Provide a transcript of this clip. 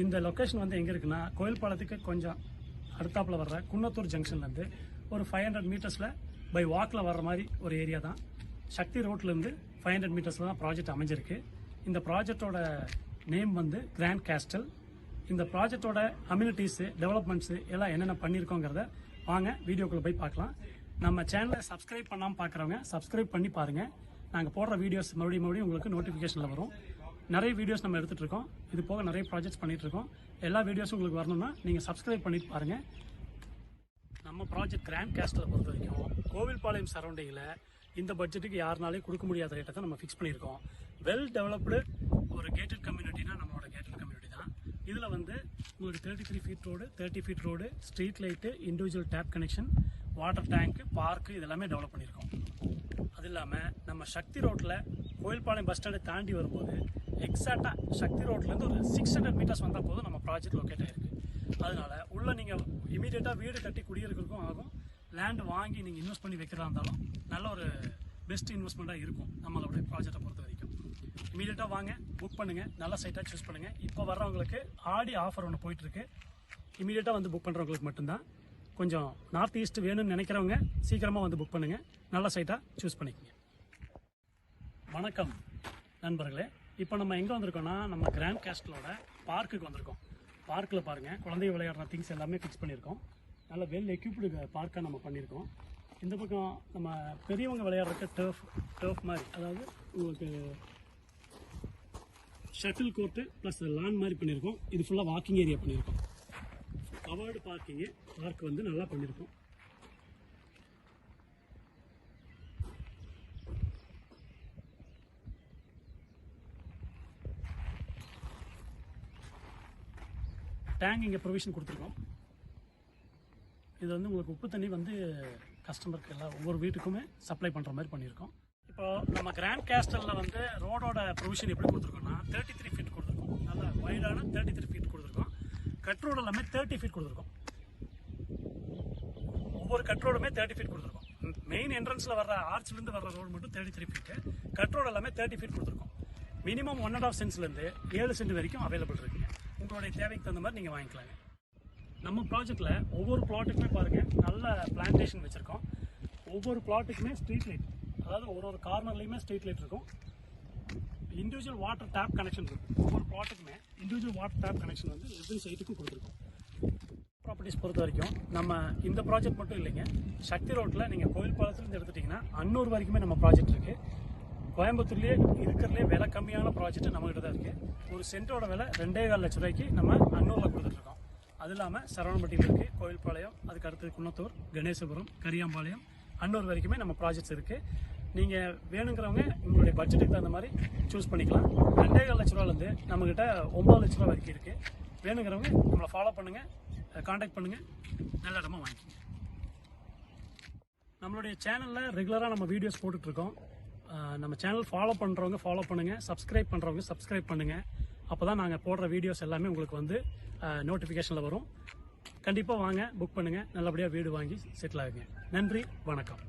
இந்த லொக்கேஷன் வந்து எங்கே இருக்குன்னா, கோயில்பாளையத்துக்கு கொஞ்சம் அடுத்தாப்பில் வர்ற குன்னத்தூர் ஜங்ஷன்லேருந்து ஒரு 500 மீட்டர்ஸில் பை வாக்கில் வர்ற மாதிரி ஒரு ஏரியா தான். சக்தி ரோட்லேருந்து 500 மீட்டர்ஸில் தான் ப்ராஜெக்ட் அமைஞ்சிருக்கு. இந்த ப்ராஜெக்டோட நேம் வந்து கிராண்ட் கேஸ்டல். இந்த ப்ராஜெக்டோட அம்யூனிட்டிஸு, டெவலப்மெண்ட்ஸு எல்லாம் என்னென்ன பண்ணியிருக்கோங்கிறத வாங்க வீடியோக்குள்ளே போய் பார்க்கலாம். நம்ம சேனலை சப்ஸ்கிரைப் பண்ணாமல் பார்க்குறவங்க சப்ஸ்கிரைப் பண்ணி பாருங்கள். நாங்கள் போடுற வீடியோஸ் மறுபடியும் உங்களுக்கு நோட்டிஃபிகேஷனில் வரும். நிறைய வீடியோஸ் நம்ம எடுத்துகிட்டு இருக்கோம். இது போக நிறைய ப்ராஜெக்ட்ஸ் பண்ணிகிட்டு இருக்கோம். எல்லா வீடியோஸும் உங்களுக்கு வரணும்னா நீங்கள் சப்ஸ்கிரைப் பண்ணிட்டு பாருங்கள். நம்ம ப்ராஜெக்ட் கிராண்ட் கேஸ்டலை பொறுத்த வரைக்கும் கோவில்பாளையம் சரௌண்டிங்கில் இந்த பட்ஜெட்டுக்கு யாருனாலையும் கொடுக்க முடியாத ரேட்டை தான் நம்ம ஃபிக்ஸ் பண்ணியிருக்கோம். வெல் டெவலப்டு ஒரு கேட்டட் கம்யூனிட்டினா நம்மளோட கேட்டட் கம்யூனிட்டி தான். இதில் வந்து உங்களுக்கு 33 feet road, 30 feet road, street light, individual tap connection, water tank, park இதெல்லாமே டெவலப் பண்ணியிருக்கோம். அது இல்லாமல் நம்ம சக்தி ரோட்டில் கோயில்பாளையம் பஸ் ஸ்டாண்டை தாண்டி வரும்போது எக்ஸாக்டாக சக்தி ரோட்லேருந்து ஒரு 600 மீட்டர்ஸ் வந்தால் போதும் நம்ம ப்ராஜெக்ட் லொக்கேட் ஆகிருக்கு. அதனால் உள்ளே நீங்கள் இமீடியட்டாக வீடு கட்டி குடியிருக்கிறதுக்கும் ஆகும். லேண்டு வாங்கி நீங்கள் இன்வெஸ்ட் பண்ணி வைக்கிறதா இருந்தாலும் நல்ல ஒரு பெஸ்ட் இன்வெஸ்ட்மெண்ட்டாக இருக்கும் நம்மளோட ப்ராஜெக்டை பொறுத்த வரைக்கும். இமீடியட்டாக வாங்க, புக் பண்ணுங்கள், நல்ல சைட்டாக சூஸ் பண்ணுங்கள். இப்போ வர்றவங்களுக்கு ஆடி ஆஃபர் ஒன்று போயிட்டுருக்கு. இமீடியட்டாக வந்து புக் பண்ணுறவங்களுக்கு மட்டும்தான். கொஞ்சம் நார்த் ஈஸ்ட் வேணும்னு நினைக்கிறவங்க சீக்கிரமாக வந்து புக் பண்ணுங்கள், நல்ல சைட்டாக சூஸ் பண்ணிக்கோங்க. வணக்கம் நண்பர்களே. இப்போ நம்ம எங்கே வந்திருக்கோம்னா, நம்ம கிராண்ட் கேஸ்டலோட பார்க்குக்கு வந்திருக்கோம். பார்க்கில் பாருங்கள், குழந்தைங்க விளையாடுற திங்ஸ் எல்லாமே ஃபிக்ஸ் பண்ணியிருக்கோம். நல்ல வெல் எக்யூப்டு பார்க்காக நம்ம பண்ணியிருக்கோம். இந்த பக்கம் நம்ம பெரியவங்க விளையாடுறதுக்கு டர்ஃப் மாதிரி, அதாவது உங்களுக்கு ஷட்டில் கோர்ட்டு ப்ளஸ் லான் மாதிரி பண்ணியிருக்கோம். இது ஃபுல்லாக வாக்கிங் ஏரியா பண்ணியிருக்கோம். கவர்டு பார்க் வந்து நல்லா பண்ணியிருக்கோம். டேங்க் இங்கே ப்ரொவிஷன் கொடுத்துருக்கோம். இது வந்து உங்களுக்கு உப்பு தண்ணி வந்து கஸ்டமருக்கு எல்லாம் ஒவ்வொரு வீட்டுக்குமே சப்ளை பண்ணுற மாதிரி பண்ணியிருக்கோம். இப்போ நம்ம கிராண்ட் கேஸ்டலில் வந்து ரோடோட ப்ரொவிஷன் எப்படி கொடுத்துருக்கோம்னா 33 ஃபீட் கொடுத்துருக்கோம். நல்லா வைடான 33 ஃபீட் கொடுத்துருக்கோம். கட் ரோடு எல்லாமே 30 ஃபீட் கொடுத்துருக்கோம். ஒவ்வொரு கட் ரோடுமே 30 ஃபீட் கொடுத்துருக்கோம். மெயின் என்ட்ரன்ஸில் வர்ற ஆர்ச்சிலேருந்து வர்ற ரோடு மட்டும் 33 ஃபீட்டு. கட் ரோடு எல்லாமே 30 ஃபீட் கொடுத்துருக்கோம். மினிமம் 1.5 சென்ட்ஸ்லேருந்து 7 சென்ட் வரைக்கும் அவைலபிள் இருக்குங்க. உங்களுடைய தேவைக்கு தகுந்த மாதிரி நீங்கள் வாங்கிக்கலாங்க. நம்ம ப்ராஜெக்டில் ஒவ்வொரு பிளாட்டுக்குமே பாருங்கள், நல்ல பிளான்டேஷன் வச்சுருக்கோம். ஒவ்வொரு பிளாட்டுக்குமே ஸ்ட்ரீட் லைட், அதாவது ஒரு கார்னர்லேயுமே ஸ்ட்ரீட் லைட் இருக்கும். இண்டிவிஜுவல் வாட்டர் டேப் கனெக்ஷன் இருக்கும். ஒவ்வொரு பிளாட்டுக்குமே இண்டிவிஜுவல் வாட்டர் டேப் கனெக்ஷன் வந்து எவ்ரி சைட்டுக்கும் கொடுத்துருக்கோம். ப்ராப்பர்ட்டிஸ் பொறுத்த வரைக்கும் நம்ம இந்த ப்ராஜெக்ட் மட்டும் இல்லைங்க, சக்தி ரோட்டில் நீங்கள் கோயில்பாளையத்துலேருந்து எடுத்துட்டிங்கன்னா அன்னூர் வரைக்குமே நம்ம ப்ராஜெக்ட் இருக்குது. கோயம்புத்தூர்லேயே இருக்கிறதுலே விலை கம்மியான ப்ராஜெக்ட் நம்மகிட்ட தான் இருக்குது. ஒரு சென்ட்டோட விலை 2.25 லட்ச ரூபாய்க்கு நம்ம அன்னூரில் கொடுத்துட்ருக்கோம். அது இல்லாமல் சரவணப்பட்டியில் இருக்குது, கோயில்பாளையம், அதுக்கு அடுத்தது குன்னத்தூர், கணேசபுரம், கரியாம்பாளையம், அன்னூர் வரைக்குமே நம்ம ப்ராஜெக்ட்ஸ் இருக்குது. நீங்கள் வேணுங்கிறவங்க உங்களுடைய பட்ஜெட்டுக்கு தகுந்த மாதிரி சூஸ் பண்ணிக்கலாம். 2.25 லட்ச ரூபாலேருந்து நம்மக்கிட்ட 9 லட்ச ரூபா வரைக்கும் இருக்குது. வேணுங்கிறவங்க நம்மளை ஃபாலோ பண்ணுங்கள், கான்டாக்ட் பண்ணுங்கள், நல்ல இடமா வாங்கிக்கோங்க. நம்மளுடைய சேனலில் ரெகுலராக நம்ம வீடியோஸ் போட்டுட்ருக்கோம். நம்ம சேனல் ஃபாலோ பண்ணுறவங்க ஃபாலோ பண்ணுங்கள், சப்ஸ்கிரைப் பண்ணுறவங்க சப்ஸ்கிரைப் பண்ணுங்கள். அப்போ தான் நாங்கள் போடுற வீடியோஸ் எல்லாமே உங்களுக்கு வந்து நோட்டிஃபிகேஷனில் வரும். கண்டிப்பாக வாங்க, புக் பண்ணுங்கள், நல்லபடியாக வீடு வாங்கி செட்டில் ஆகுங்க. நன்றி, வணக்கம்.